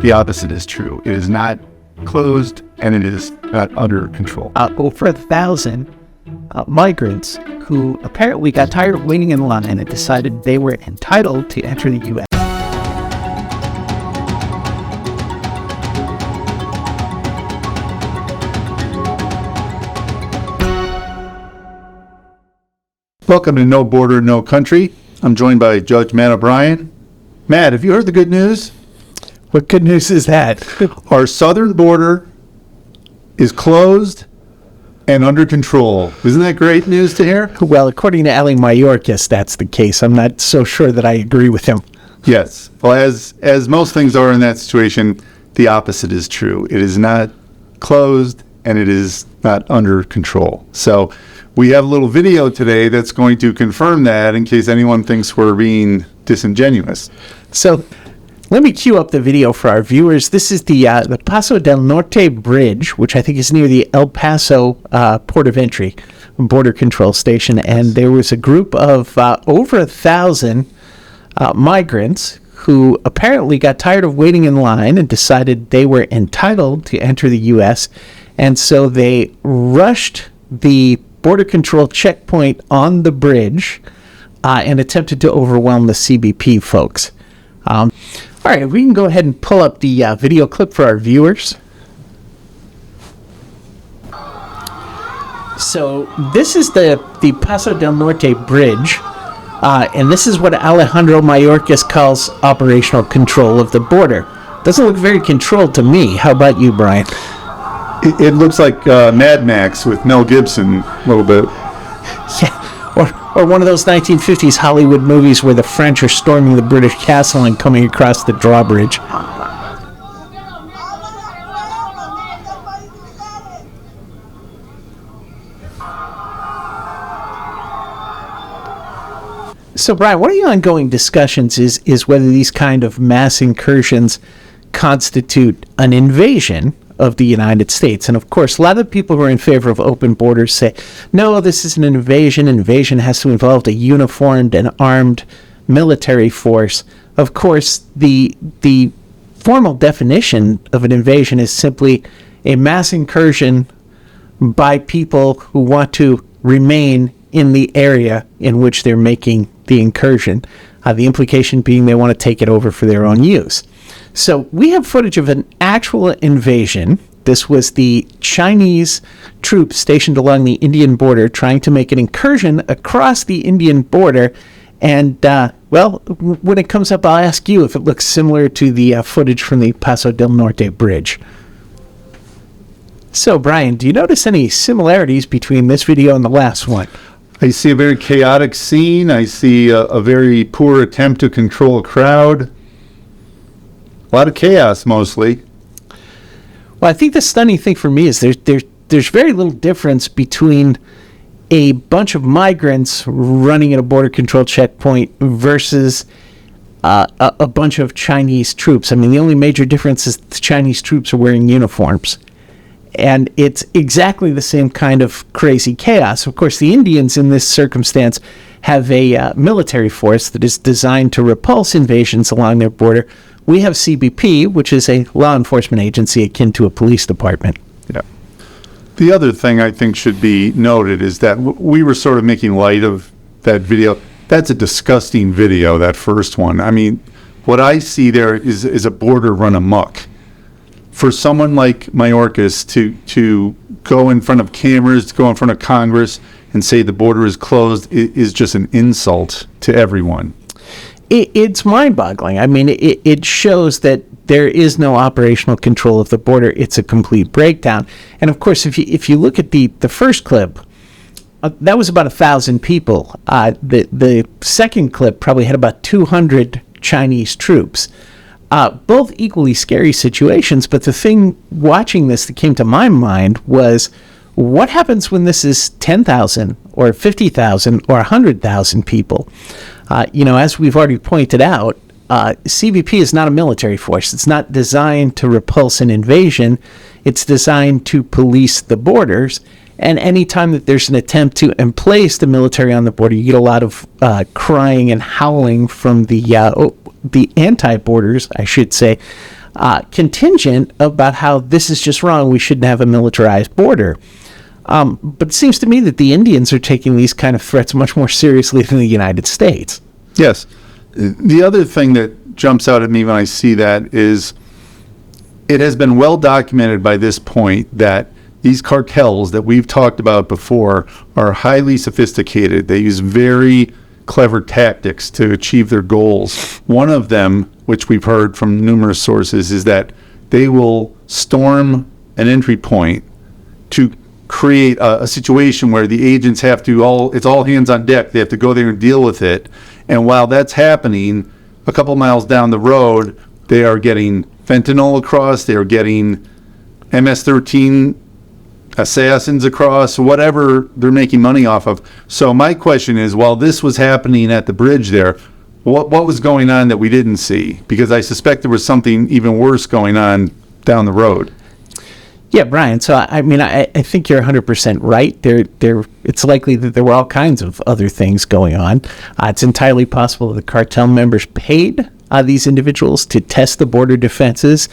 the opposite is true. It is not closed, and it is not under control. Over 1,000 migrants who apparently got tired of waiting in line and decided they were entitled to enter the U.S. Welcome to No Border, No Country. I'm joined by Judge Matt O'Brien. Matt, have you heard the good news? What good news is that? Our southern border is closed and under control. Isn't that great news to hear? Well, according to Ali Mayorkas, that's the case. I'm not so sure that I agree with him. Yes. Well, as most things are in that situation, the opposite is true. It is not closed and it is not under control. So we have a little video today that's going to confirm that in case anyone thinks we're being disingenuous. So let me cue up the video for our viewers. This is the Paso del Norte Bridge, which I think is near the El Paso port of entry, border control station. And there was a group of over 1,000 migrants who apparently got tired of waiting in line and decided they were entitled to enter the U.S. And so they rushed the border control checkpoint on the bridge and attempted to overwhelm the CBP folks. All right, we can go ahead and pull up the video clip for our viewers. So this is the Paso del Norte Bridge, and this is what Alejandro Mayorkas calls operational control of the border. Doesn't look very controlled to me. How about you, Brian? It looks like Mad Max with Mel Gibson a little bit. Yeah, or one of those 1950s Hollywood movies where the French are storming the British castle and coming across the drawbridge. So, Brian, one of the ongoing discussions is whether these kind of mass incursions constitute an invasion of the United States. And of course, a lot of the people who are in favor of open borders say, no, this isn't an invasion. Invasion has to involve a uniformed and armed military force. Of course, the formal definition of an invasion is simply a mass incursion by people who want to remain in the area in which they're making the incursion. The implication being they want to take it over for their own use. So we have footage of an actual invasion. This was the Chinese troops stationed along the Indian border trying to make an incursion across the Indian border. And, well, when it comes up, I'll ask you if it looks similar to the footage from the Paso del Norte Bridge. So, Brian, do you notice any similarities between this video and the last one? I see a very chaotic scene. I see a very poor attempt to control a crowd. A lot of chaos, mostly. Well, I think the stunning thing for me is there's very little difference between a bunch of migrants running at a border control checkpoint versus a bunch of Chinese troops. I mean, the only major difference is the Chinese troops are wearing uniforms. And it's exactly the same kind of crazy chaos. Of course, the Indians in this circumstance have a military force that is designed to repulse invasions along their border. We have CBP, which is a law enforcement agency akin to a police department. Yeah. The other thing I think should be noted is that we were sort of making light of that video. That's a disgusting video, that first one. I mean, what I see there is a border run amok. For someone like Mayorkas to go in front of cameras, to go in front of Congress and say the border is closed is just an insult to everyone. It's mind-boggling. I mean, it shows that there is no operational control of the border. It's a complete breakdown. And of course, if you look at the first clip, that was about 1,000 people. The second clip probably had about 200 Chinese troops. Both equally scary situations, but the thing watching this that came to my mind was, what happens when this is 10,000 or 50,000 or 100,000 people? As we've already pointed out, CBP is not a military force. It's not designed to repulse an invasion. It's designed to police the borders. And anytime that there's an attempt to emplace the military on the border, you get a lot of crying and howling from the anti-borders, I should say. contingent about how this is just wrong. We shouldn't have a militarized border. But it seems to me that the Indians are taking these kind of threats much more seriously than the United States. Yes. The other thing that jumps out at me when I see that is it has been well documented by this point that these cartels that we've talked about before are highly sophisticated. They use very clever tactics to achieve their goals. One of them, which we've heard from numerous sources, is that they will storm an entry point to create a situation where the agents have to it's all hands on deck. They have to go there and deal with it. And while that's happening, a couple miles down the road, they are getting fentanyl across, they are getting MS-13 assassins across, whatever they're making money off of. So my question is, while this was happening at the bridge there, what was going on that we didn't see? Because I suspect there was something even worse going on down the road. Yeah, Brian. So, I mean, I think you're 100% right. It's likely that there were all kinds of other things going on. It's entirely possible that the cartel members paid these individuals to test the border defenses.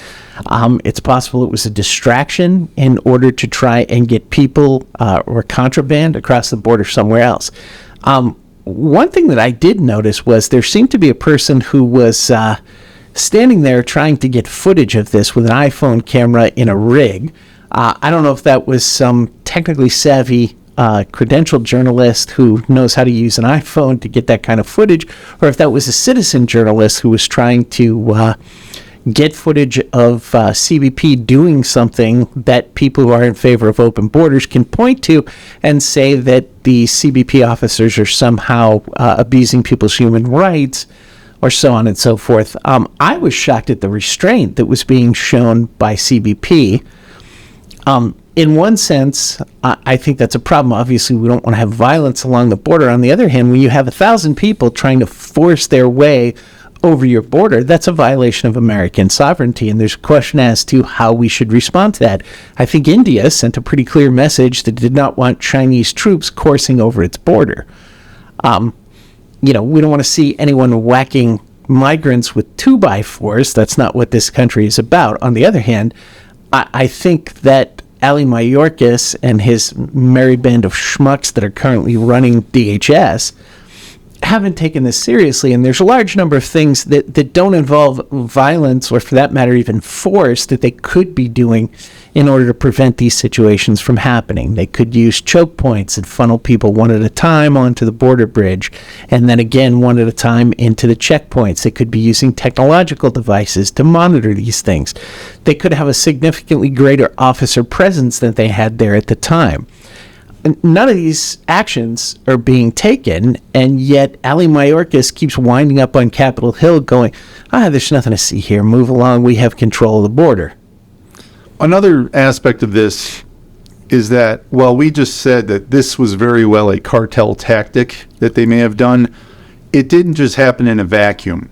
It's possible it was a distraction in order to try and get people or contraband across the border somewhere else. One thing that I did notice was there seemed to be a person who was standing there trying to get footage of this with an iPhone camera in a rig. I don't know if that was some technically savvy credentialed journalist who knows how to use an iPhone to get that kind of footage, or if that was a citizen journalist who was trying to get footage of CBP doing something that people who are in favor of open borders can point to and say that the CBP officers are somehow abusing people's human rights, or so on and so forth. I was shocked at the restraint that was being shown by CBP. In one sense, I think that's a problem. Obviously, we don't want to have violence along the border. On the other hand, when you have 1,000 people trying to force their way over your border, that's a violation of American sovereignty, and there's a question as to how we should respond to that. I think India sent a pretty clear message that it did not want Chinese troops coursing over its border. We don't want to see anyone whacking migrants with 2x4s. That's not what this country is about. On the other hand, I think that Ali Mayorkas and his merry band of schmucks that are currently running DHS haven't taken this seriously, and there's a large number of things that don't involve violence, or for that matter even force, that they could be doing in order to prevent these situations from happening. They could use choke points and funnel people one at a time onto the border bridge, and then again one at a time into the checkpoints. They could be using technological devices to monitor these things. They could have a significantly greater officer presence than they had there at the time. None of these actions are being taken, and yet Ali Mayorkas keeps winding up on Capitol Hill going, there's nothing to see here. Move along. We have control of the border. Another aspect of this is that, while we just said that this was very well a cartel tactic that they may have done, it didn't just happen in a vacuum.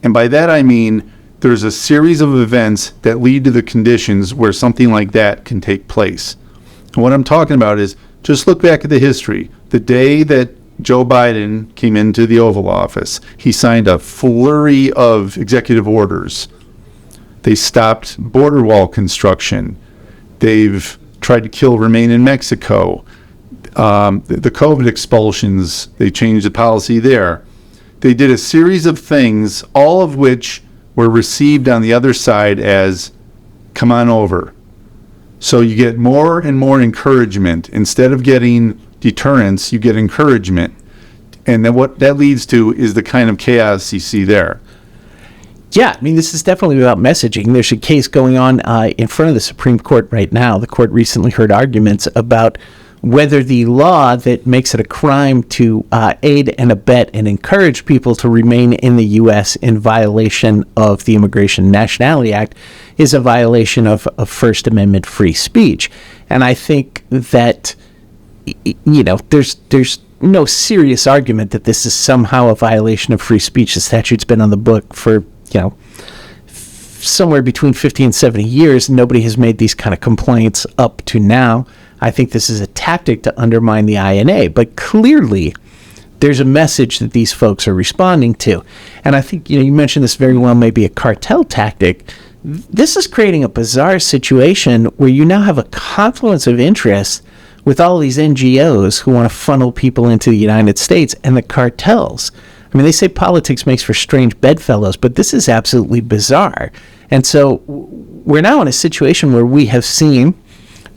And by that I mean there's a series of events that lead to the conditions where something like that can take place. And what I'm talking about is, just look back at the history. The day that Joe Biden came into the Oval Office, he signed a flurry of executive orders. They stopped border wall construction. They've tried to remain in Mexico. The COVID expulsions, they changed the policy there. They did a series of things, all of which were received on the other side as, come on over. So you get more and more encouragement. Instead of getting deterrence, you get encouragement. And then what that leads to is the kind of chaos you see there. Yeah, I mean, this is definitely about messaging. There's a case going on in front of the Supreme Court right now. The court recently heard arguments about whether the law that makes it a crime to aid and abet and encourage people to remain in the U.S. in violation of the Immigration and Nationality Act is a violation of First Amendment free speech. And I think that, there's no serious argument that this is somehow a violation of free speech. The statute's been on the book for, somewhere between 50 and 70 years. Nobody has made these kind of complaints up to now. I think this is a tactic to undermine the INA, but clearly there's a message that these folks are responding to. And I think, you mentioned this very well, maybe a cartel tactic. This is creating a bizarre situation where you now have a confluence of interests with all these NGOs who want to funnel people into the United States and the cartels. I mean, they say politics makes for strange bedfellows, but this is absolutely bizarre. And so we're now in a situation where we have seen,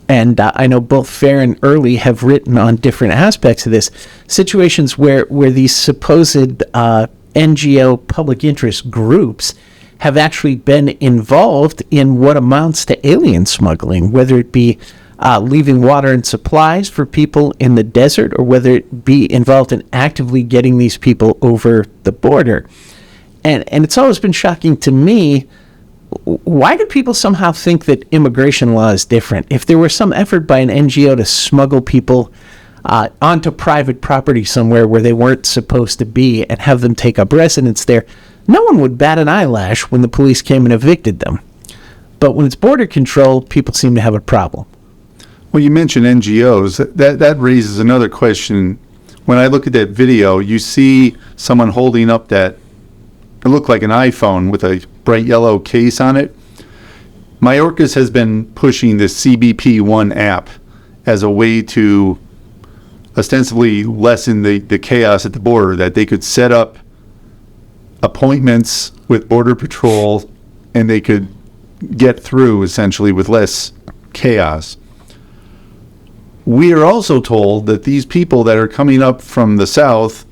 and I know both Fair and Early have written on different aspects of this, situations where these supposed NGO public interest groups have actually been involved in what amounts to alien smuggling, whether it be leaving water and supplies for people in the desert, or whether it be involved in actively getting these people over the border. And it's always been shocking to me, why do people somehow think that immigration law is different? If there were some effort by an NGO to smuggle people onto private property somewhere where they weren't supposed to be and have them take up residence there, no one would bat an eyelash when the police came and evicted them. But when it's border control, people seem to have a problem. Well, you mentioned NGOs. That raises another question. When I look at that video, you see someone holding up it looked like an iPhone with a bright yellow case on it. Mayorkas has been pushing the CBP One app as a way to ostensibly lessen the chaos at the border, that they could set up appointments with Border Patrol and they could get through essentially with less chaos. We are also told that these people that are coming up from the south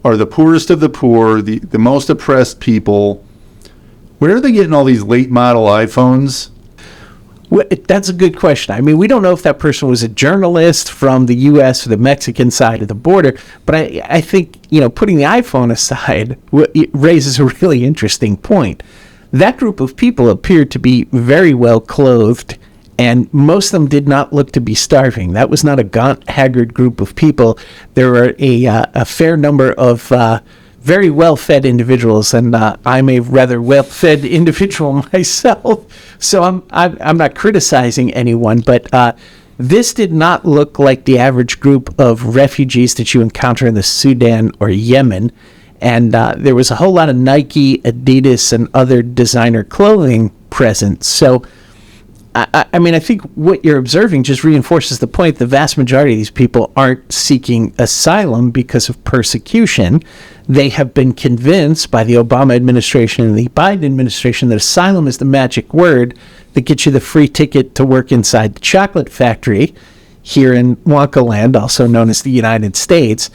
are the poorest of the poor, the most oppressed people. Where are they getting all these late model iPhones? Well, that's a good question. I mean, we don't know if that person was a journalist from the U.S. or the Mexican side of the border, but I think, putting the iPhone aside, it raises a really interesting point. That group of people appeared to be very well clothed, and most of them did not look to be starving. That was not a gaunt, haggard group of people. There were a fair number of very well-fed individuals, and I'm a rather well-fed individual myself, so I'm not criticizing anyone, but this did not look like the average group of refugees that you encounter in the Sudan or Yemen, and there was a whole lot of Nike, Adidas, and other designer clothing present. So I mean, I think what you're observing just reinforces the point. The vast majority of these people aren't seeking asylum because of persecution. They have been convinced by the Obama administration and the Biden administration that asylum is the magic word that gets you the free ticket to work inside the chocolate factory here in Wonka Land, also known as the United States.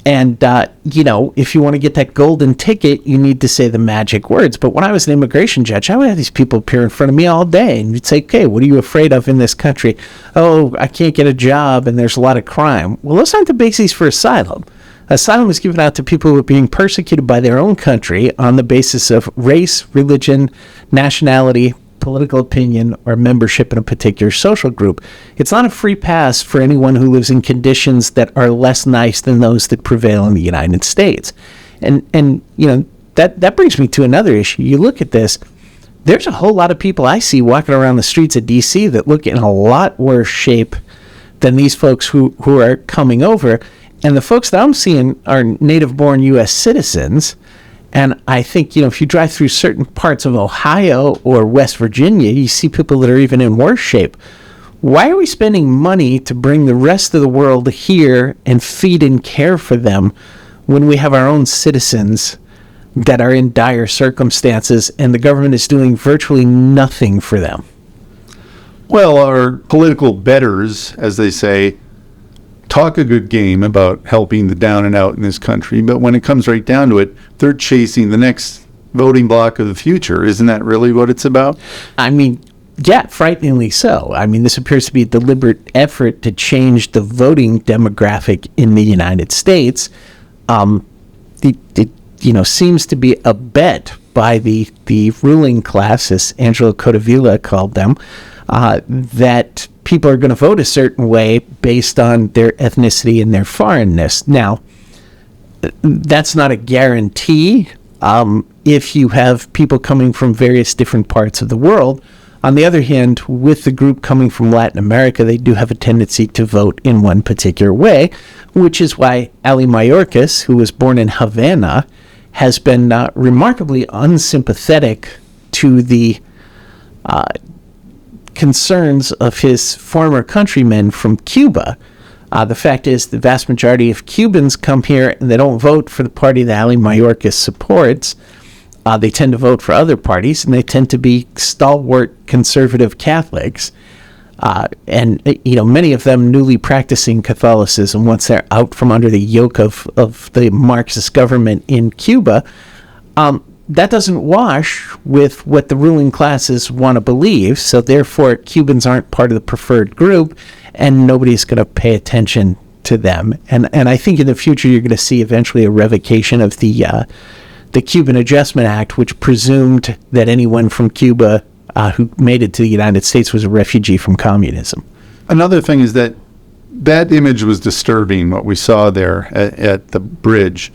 And, if you want to get that golden ticket, you need to say the magic words. But when I was an immigration judge, I would have these people appear in front of me all day. And you'd say, okay, what are you afraid of in this country? Oh, I can't get a job and there's a lot of crime. Well, those aren't the bases for asylum. Asylum is given out to people who are being persecuted by their own country on the basis of race, religion, nationality, political opinion, or membership in a particular social group. It's not a free pass for anyone who lives in conditions that are less nice than those that prevail in the United States. And that brings me to another issue. You look at this, there's a whole lot of people I see walking around the streets of D.C. that look in a lot worse shape than these folks who are coming over. And the folks that I'm seeing are native-born U.S. citizens. And I think, if you drive through certain parts of Ohio or West Virginia, you see people that are even in worse shape. Why are we spending money to bring the rest of the world here and feed and care for them when we have our own citizens that are in dire circumstances and the government is doing virtually nothing for them? Well, our political betters, as they say, talk a good game about helping the down and out in this country, but when it comes right down to it, they're chasing the next voting bloc of the future. Isn't that really what it's about? I mean, yeah, frighteningly so. I mean, this appears to be a deliberate effort to change the voting demographic in the United States. It seems to be a bet by the ruling class, as Angelo Codevilla called them, that people are going to vote a certain way based on their ethnicity and their foreignness. Now, that's not a guarantee if you have people coming from various different parts of the world. On the other hand, with the group coming from Latin America, they do have a tendency to vote in one particular way, which is why Ali Mayorkas, who was born in Havana, has been remarkably unsympathetic to the concerns of his former countrymen from Cuba. The fact is, the vast majority of Cubans come here and they don't vote for the party that Ali Mayorkas supports. They tend to vote for other parties, and they tend to be stalwart conservative Catholics. And many of them newly practicing Catholicism once they're out from under the yoke of the Marxist government in Cuba. That doesn't wash with what the ruling classes want to believe, so therefore Cubans aren't part of the preferred group, and nobody's going to pay attention to them. And I think in the future you're going to see eventually a revocation of the Cuban Adjustment Act, which presumed that anyone from Cuba who made it to the United States was a refugee from communism. Another thing is that image was disturbing, what we saw there at the bridge.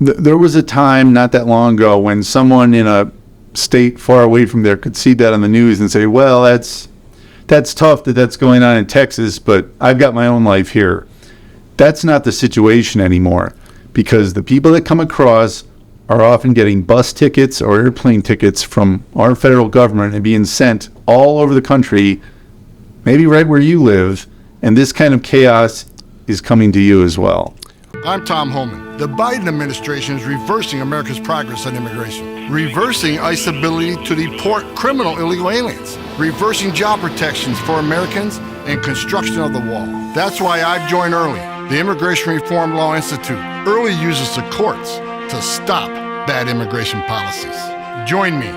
There was a time not that long ago when someone in a state far away from there could see that on the news and say, well, that's tough that's going on in Texas, but I've got my own life here. That's not the situation anymore, because the people that come across are often getting bus tickets or airplane tickets from our federal government and being sent all over the country, maybe right where you live, and this kind of chaos is coming to you as well. I'm Tom Homan. The Biden administration is reversing America's progress on immigration, reversing ICE's ability to deport criminal illegal aliens, reversing job protections for Americans, and construction of the wall. That's why I've joined EARLY, the Immigration Reform Law Institute. EARLY uses the courts to stop bad immigration policies. Join me.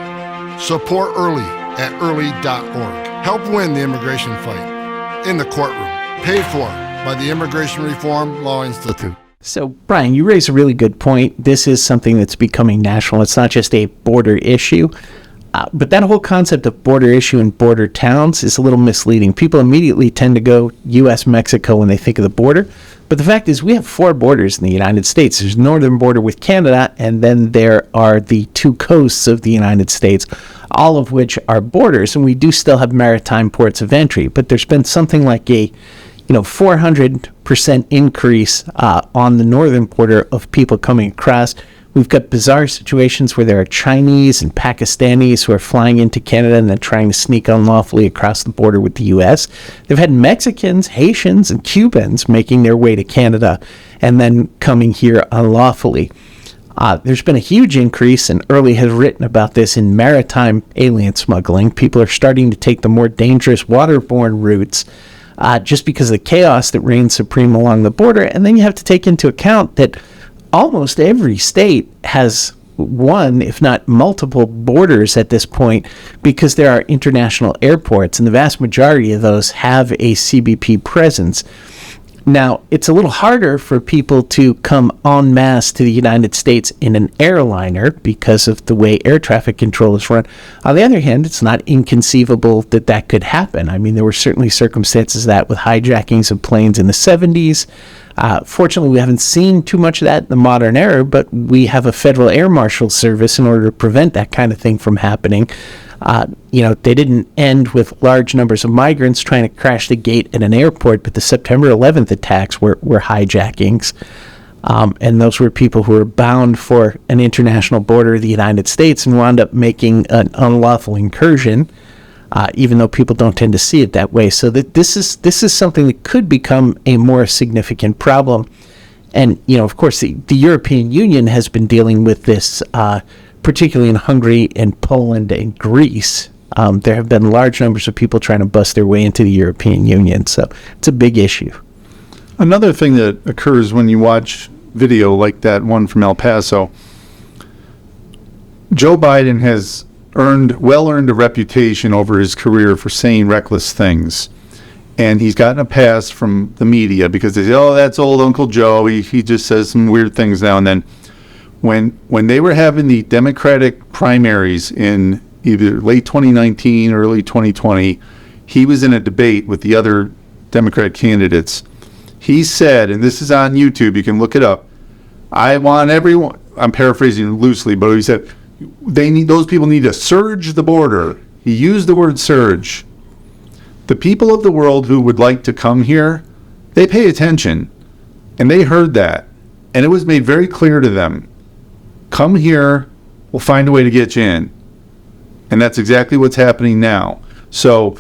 Support EARLY at early.org. Help win the immigration fight in the courtroom. Paid for by the Immigration Reform Law Institute. So, Brian, you raise a really good point. This is something that's becoming national. It's not just a border issue. But that whole concept of border issue and border towns is a little misleading. People immediately tend to go U.S.-Mexico when they think of the border. But the fact is, we have 4 borders in the United States. There's northern border with Canada, and then there are the 2 coasts of the United States, all of which are borders. And we do still have maritime ports of entry. But there's been something like a 400% increase on the northern border of people coming across. We've got bizarre situations where there are Chinese and Pakistanis who are flying into Canada and then trying to sneak unlawfully across the border with the U.S. They've had Mexicans, Haitians, and Cubans making their way to Canada and then coming here unlawfully. There's been a huge increase, and EARLY has written about this, in maritime alien smuggling. People are starting to take the more dangerous waterborne routes just because of the chaos that reigns supreme along the border. And then you have to take into account that almost every state has one, if not multiple, borders at this point, because there are international airports, and the vast majority of those have a CBP presence. Now, it's a little harder for people to come en masse to the United States in an airliner because of the way air traffic control is run. On the other hand, it's not inconceivable that that could happen. I mean, there were certainly circumstances that with hijackings of planes in the 70s. Fortunately, we haven't seen too much of that in the modern era, but we have a federal air marshal service in order to prevent that kind of thing from happening. They didn't end with large numbers of migrants trying to crash the gate at an airport, but the September 11th attacks were hijackings. And those were people who were bound for an international border of the United States and wound up making an unlawful incursion, even though people don't tend to see it that way. So that this is something that could become a more significant problem. And, of course, the European Union has been dealing with this, particularly in Hungary and Poland and Greece. There have been large numbers of people trying to bust their way into the European Union. So it's a big issue. Another thing that occurs when you watch video like that one from El Paso, Joe Biden has earned a reputation over his career for saying reckless things. And he's gotten a pass from the media because they say, oh, that's old Uncle Joe. He just says some weird things now and then. When they were having the Democratic primaries in either late 2019 or early 2020, he was in a debate with the other Democratic candidates. He said, and this is on YouTube, you can look it up, I want everyone, I'm paraphrasing loosely, but he said, those people need to surge the border. He used the word surge. The people of the world who would like to come here, they pay attention, and they heard that, and it was made very clear to them. Come here, we'll find a way to get you in. And that's exactly what's happening now. So,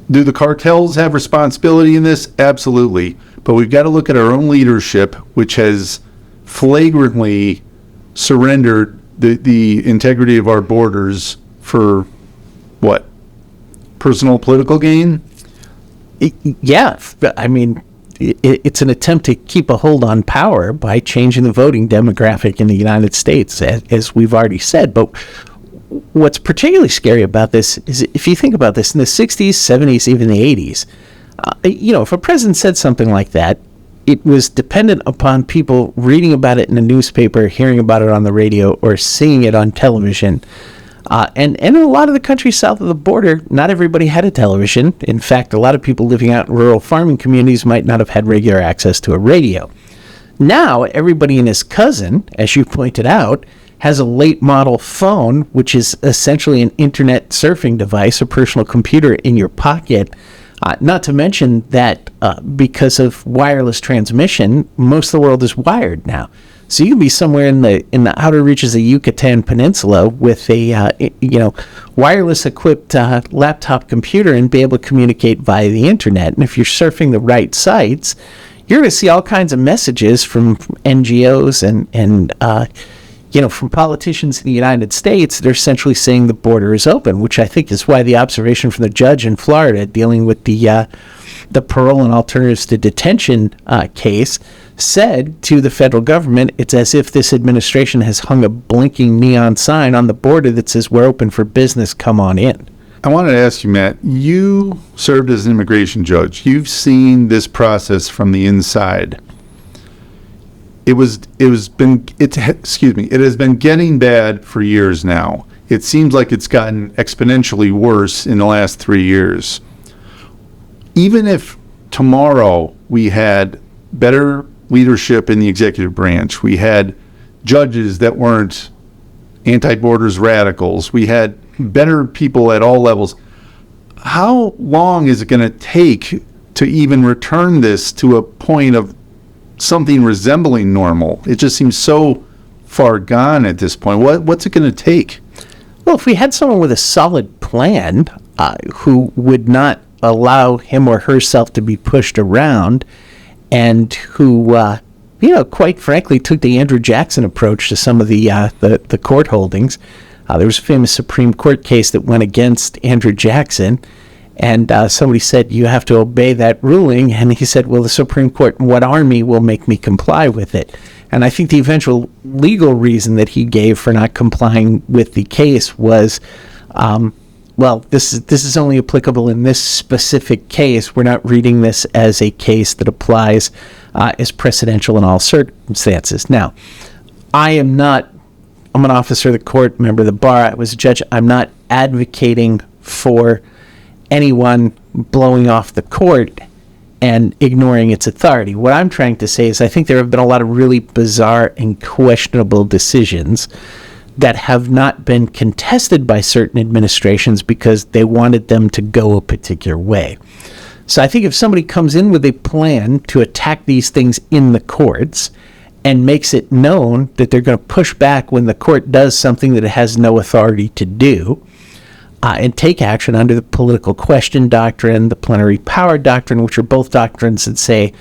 do the cartels have responsibility in this? Absolutely. But we've got to look at our own leadership, which has flagrantly surrendered the integrity of our borders for what? Personal political gain? Yeah, I mean, it's an attempt to keep a hold on power by changing the voting demographic in the United States, as we've already said. But what's particularly scary about this is, if you think about this, in the 60s, 70s, even the 80s, if a president said something like that, it was dependent upon people reading about it in a newspaper, hearing about it on the radio, or seeing it on television. And in a lot of the countries south of the border, not everybody had a television. In fact, a lot of people living out in rural farming communities might not have had regular access to a radio. Now, everybody and his cousin, as you pointed out, has a late model phone, which is essentially an internet surfing device, a personal computer in your pocket. Not to mention that because of wireless transmission, most of the world is wired now. So you can be somewhere in the outer reaches of Yucatan Peninsula with a wireless equipped laptop computer and be able to communicate via the internet. And if you're surfing the right sites, you're going to see all kinds of messages from NGOs and from politicians in the United States that are essentially saying the border is open, which I think is why the observation from the judge in Florida dealing with the parole and alternatives to detention case said to the federal government, it's as if this administration has hung a blinking neon sign on the border that says, we're open for business, come on in. I wanted to ask you, Matt, you served as an immigration judge. You've seen this process from the inside. It has been getting bad for years now. It seems like it's gotten exponentially worse in the last 3 years. Even if tomorrow we had better leadership in the executive branch, we had judges that weren't anti-borders radicals, we had better people at all levels, how long is it going to take to even return this to a point of something resembling normal? It just seems so far gone at this point. What's it going to take? Well, if we had someone with a solid plan who would not allow him or herself to be pushed around, and who, quite frankly, took the Andrew Jackson approach to some of the court holdings. There was a famous Supreme Court case that went against Andrew Jackson, and somebody said, you have to obey that ruling, and he said, well, the Supreme Court, what army will make me comply with it? And I think the eventual legal reason that he gave for not complying with the case was, this is only applicable in this specific case. We're not reading this as a case that applies as precedential in all circumstances. Now, I'm an officer of the court, member of the bar. I was a judge. I'm not advocating for anyone blowing off the court and ignoring its authority. What I'm trying to say is I think there have been a lot of really bizarre and questionable decisions that have not been contested by certain administrations because they wanted them to go a particular way. So I think if somebody comes in with a plan to attack these things in the courts and makes it known that they're going to push back when the court does something that it has no authority to do, and take action under the political question doctrine, the plenary power doctrine, which are both doctrines that say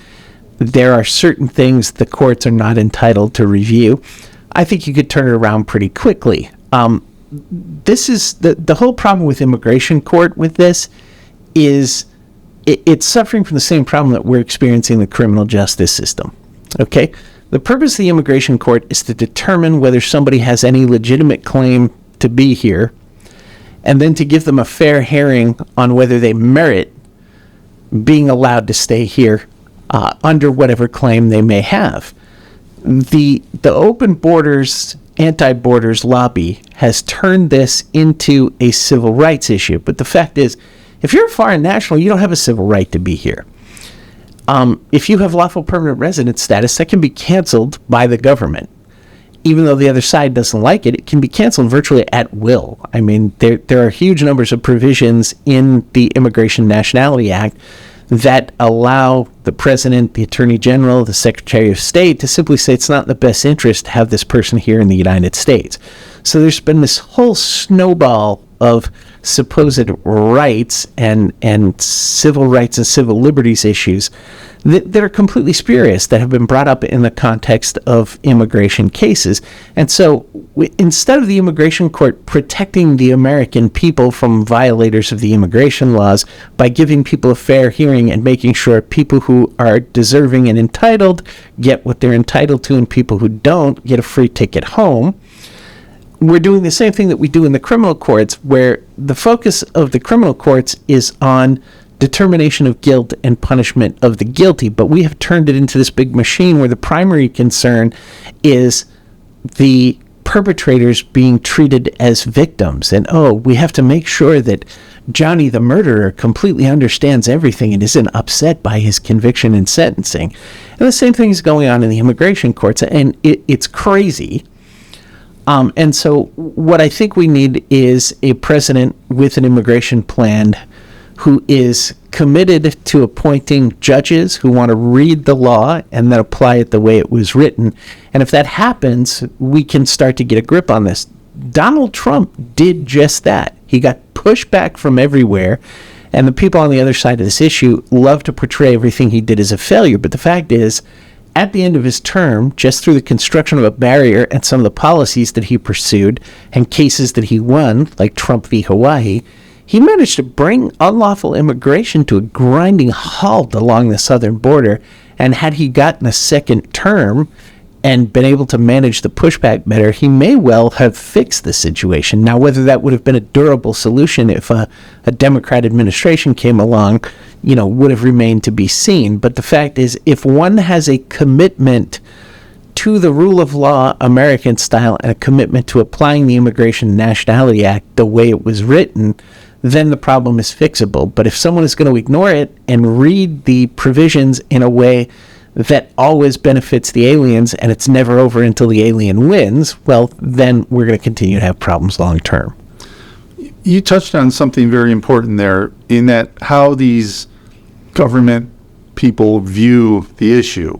there are certain things the courts are not entitled to review, I think you could turn it around pretty quickly. This is the whole problem with immigration court with this is it's suffering from the same problem that we're experiencing in the criminal justice system. Okay? The purpose of the immigration court is to determine whether somebody has any legitimate claim to be here, and then to give them a fair hearing on whether they merit being allowed to stay here under whatever claim they may have. The open borders, anti-borders lobby has turned this into a civil rights issue. But the fact is, if you're a foreign national, you don't have a civil right to be here. If you have lawful permanent resident status, that can be canceled by the government. Even though the other side doesn't like it, it can be canceled virtually at will. I mean, there are huge numbers of provisions in the Immigration Nationality Act that allow the President, the Attorney General, the Secretary of State to simply say it's not in the best interest to have this person here in the United States. So there's been this whole snowball of supposed rights and civil rights and civil liberties issues that are completely spurious, that have been brought up in the context of immigration cases. And so instead of the immigration court protecting the American people from violators of the immigration laws by giving people a fair hearing and making sure people who are deserving and entitled get what they're entitled to and people who don't get a free ticket home, we're doing the same thing that we do in the criminal courts, where the focus of the criminal courts is on determination of guilt and punishment of the guilty. But we have turned it into this big machine where the primary concern is the perpetrators being treated as victims. And, we have to make sure that Johnny the murderer completely understands everything and isn't upset by his conviction and sentencing. And the same thing is going on in the immigration courts. And it's crazy. And so what I think we need is a president with an immigration plan who is committed to appointing judges who want to read the law and then apply it the way it was written. And if that happens, we can start to get a grip on this. Donald Trump did just that. He got pushback from everywhere, and the people on the other side of this issue love to portray everything he did as a failure. But the fact is, at the end of his term, just through the construction of a barrier and some of the policies that he pursued and cases that he won, like Trump v. Hawaii, he managed to bring unlawful immigration to a grinding halt along the southern border. And had he gotten a second term and been able to manage the pushback better, he may well have fixed the situation. Now, whether that would have been a durable solution if a Democrat administration came along, would have remained to be seen. But the fact is, if one has a commitment to the rule of law, American style, and a commitment to applying the Immigration and Nationality Act the way it was written, then the problem is fixable. But if someone is going to ignore it and read the provisions in a way that always benefits the aliens and it's never over until the alien wins, well, then we're going to continue to have problems long term. You touched on something very important there, in that how these government people view the issue.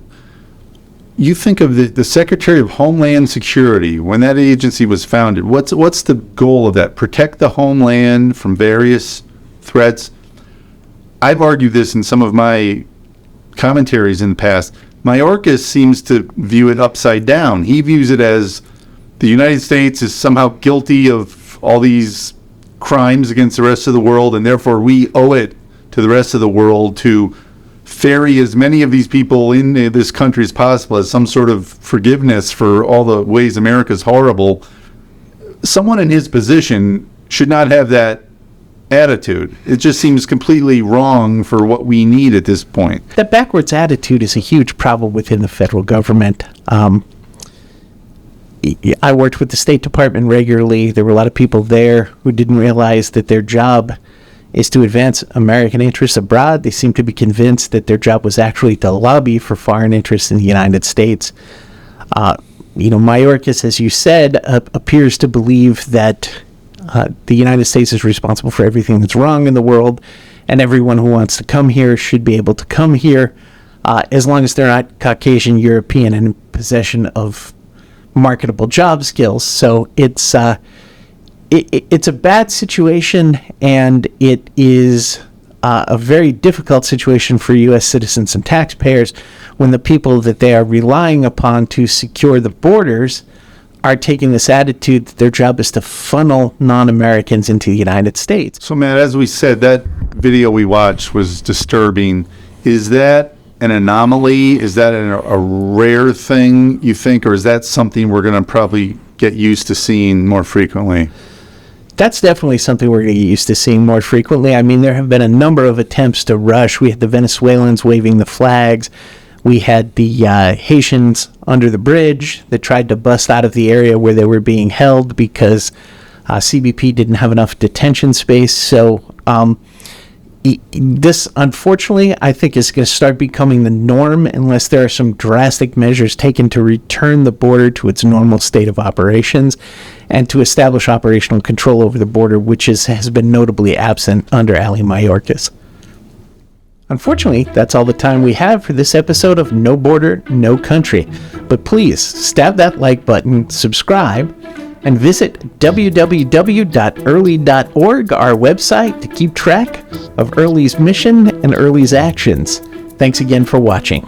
You think of the Secretary of Homeland Security, when that agency was founded, what's the goal of that? Protect the homeland from various threats. I've argued this in some of my commentaries in the past. Mayorkas seems to view it upside down. He views it as the United States is somehow guilty of all these crimes against the rest of the world, and therefore we owe it to the rest of the world to ferry as many of these people in this country as possible, as some sort of forgiveness for all the ways America's horrible. Someone in his position should not have that attitude. It just seems completely wrong for what we need at this point. That backwards attitude is a huge problem within the federal government. I worked with the State Department regularly. There were a lot of people there who didn't realize that their job is to advance American interests abroad. They seem to be convinced that their job was actually to lobby for foreign interests in the United States. Mayorkas, as you said, appears to believe that the United States is responsible for everything that's wrong in the world, and everyone who wants to come here should be able to come here, as long as they're not Caucasian, European, and in possession of marketable job skills. So it's a bad situation, and it is a very difficult situation for U.S. citizens and taxpayers when the people that they are relying upon to secure the borders are taking this attitude that their job is to funnel non-Americans into the United States. So, Matt, as we said, that video we watched was disturbing. Is that an anomaly? Is that a rare thing, you think, or is that something we're going to probably get used to seeing more frequently? That's definitely something we're going to get used to seeing more frequently. I mean, there have been a number of attempts to rush. We had the Venezuelans waving the flags. We had the Haitians under the bridge that tried to bust out of the area where they were being held because CBP didn't have enough detention space. So this, unfortunately, I think is going to start becoming the norm unless there are some drastic measures taken to return the border to its normal state of operations and to establish operational control over the border, which has been notably absent under Ali Mayorkas. Unfortunately, that's all the time we have for this episode of No Border, No Country. But please, stab that like button, subscribe, and visit www.early.org, our website, to keep track of Early's mission and Early's actions. Thanks again for watching.